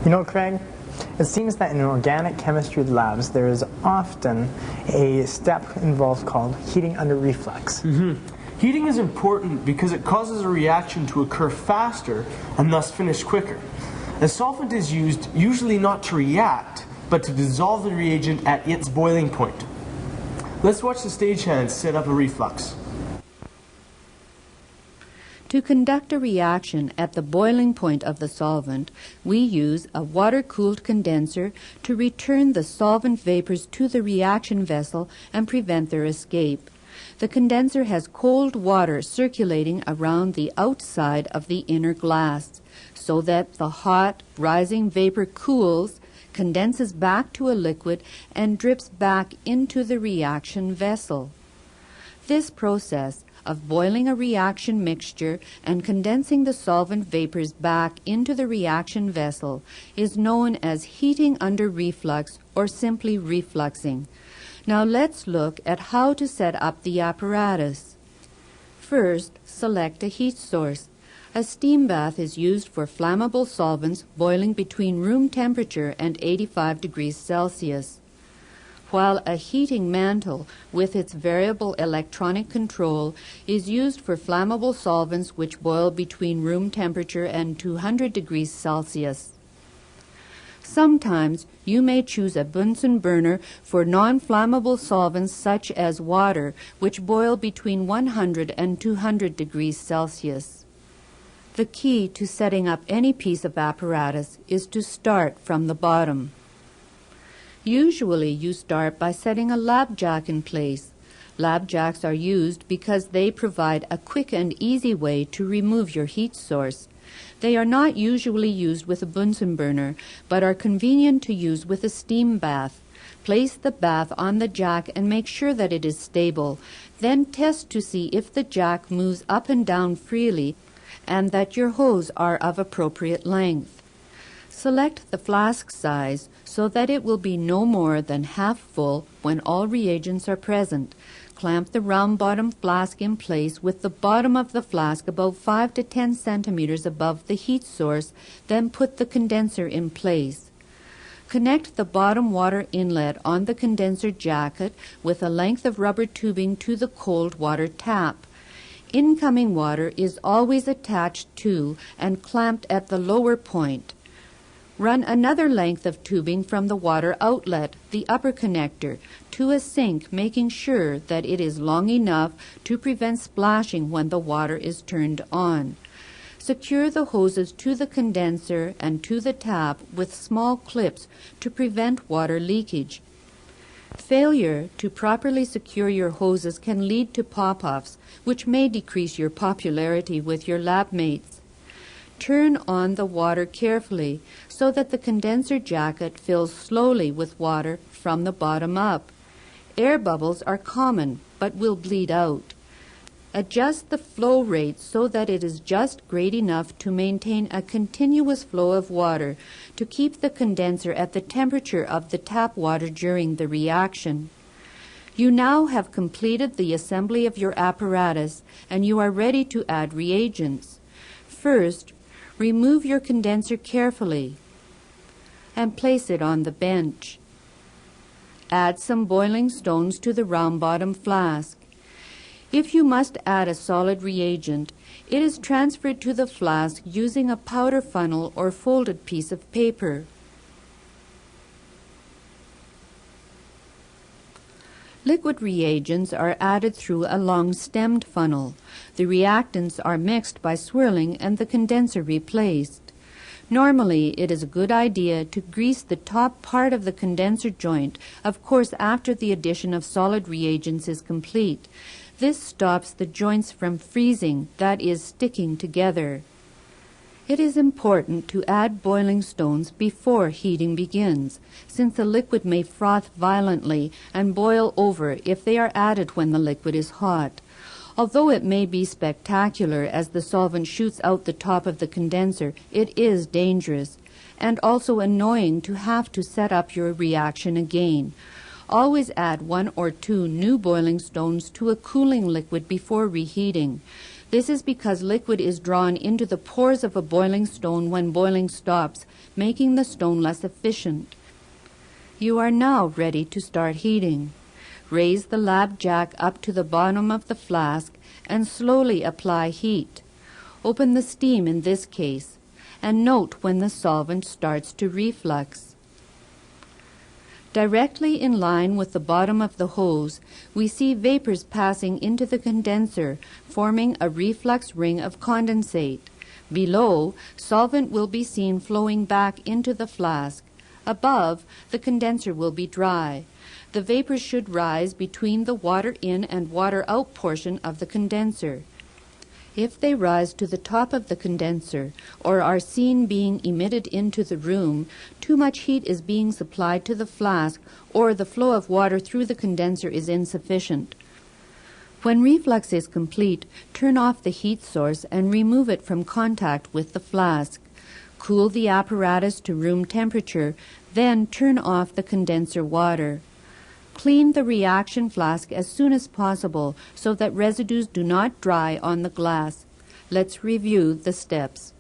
You know, Craig, it seems that in organic chemistry labs there is often a step involved called heating under reflux. Heating is important because it causes a reaction to occur faster and thus finish quicker. A solvent is used usually not to react, but to dissolve the reagent at its boiling point. Let's watch the stagehands set up a reflux. To conduct a reaction at the boiling point of the solvent, we use a water-cooled condenser to return the solvent vapors to the reaction vessel and prevent their escape. The condenser has cold water circulating around the outside of the inner glass, so that the hot, rising vapor cools, condenses back to a liquid, and drips back into the reaction vessel. This process of boiling a reaction mixture and condensing the solvent vapors back into the reaction vessel is known as heating under reflux, or simply refluxing. Now let's look at how to set up the apparatus. First, select a heat source. A steam bath is used for flammable solvents boiling between room temperature and 85 degrees Celsius, while a heating mantle with its variable electronic control is used for flammable solvents which boil between room temperature and 200 degrees Celsius. Sometimes you may choose a Bunsen burner for non-flammable solvents such as water, which boil between 100 and 200 degrees Celsius. The key to setting up any piece of apparatus is to start from the bottom. Usually you start by setting a lab jack in place. Lab jacks are used because they provide a quick and easy way to remove your heat source. They are not usually used with a Bunsen burner, but are convenient to use with a steam bath. Place the bath on the jack and make sure that it is stable. Then test to see if the jack moves up and down freely and that your hose are of appropriate length. Select the flask size so that it will be no more than half full when all reagents are present. Clamp the round-bottomed flask in place with the bottom of the flask about 5 to 10 centimeters above the heat source, then put the condenser in place. Connect the bottom water inlet on the condenser jacket with a length of rubber tubing to the cold water tap. Incoming water is always attached to and clamped at the lower point. Run another length of tubing from the water outlet, the upper connector, to a sink, making sure that it is long enough to prevent splashing when the water is turned on. Secure the hoses to the condenser and to the tap with small clips to prevent water leakage. Failure to properly secure your hoses can lead to pop-offs, which may decrease your popularity with your lab mates. Turn on the water carefully so that the condenser jacket fills slowly with water from the bottom up. Air bubbles are common but will bleed out. Adjust the flow rate so that it is just great enough to maintain a continuous flow of water to keep the condenser at the temperature of the tap water during the reaction. You now have completed the assembly of your apparatus and you are ready to add reagents. First, remove your condenser carefully and place it on the bench. Add some boiling stones to the round-bottom flask. If you must add a solid reagent, it is transferred to the flask using a powder funnel or folded piece of paper. Liquid reagents are added through a long-stemmed funnel. The reactants are mixed by swirling and the condenser replaced. Normally, it is a good idea to grease the top part of the condenser joint, of course after the addition of solid reagents is complete. This stops the joints from freezing, that is, sticking together. It is important to add boiling stones before heating begins, since the liquid may froth violently and boil over if they are added when the liquid is hot. Although it may be spectacular as the solvent shoots out the top of the condenser, it is dangerous, and also annoying to have to set up your reaction again. Always add 1 or 2 new boiling stones to a cooling liquid before reheating. This is because liquid is drawn into the pores of a boiling stone when boiling stops, making the stone less efficient. You are now ready to start heating. Raise the lab jack up to the bottom of the flask and slowly apply heat. Open the steam in this case, and note when the solvent starts to reflux. Directly in line with the bottom of the hose, we see vapors passing into the condenser, forming a reflux ring of condensate. Below, solvent will be seen flowing back into the flask. Above, the condenser will be dry. The vapors should rise between the water in and water out portion of the condenser. If they rise to the top of the condenser or are seen being emitted into the room, too much heat is being supplied to the flask or the flow of water through the condenser is insufficient. When reflux is complete, turn off the heat source and remove it from contact with the flask. Cool the apparatus to room temperature, then turn off the condenser water. Clean the reaction flask as soon as possible so that residues do not dry on the glass. Let's review the steps.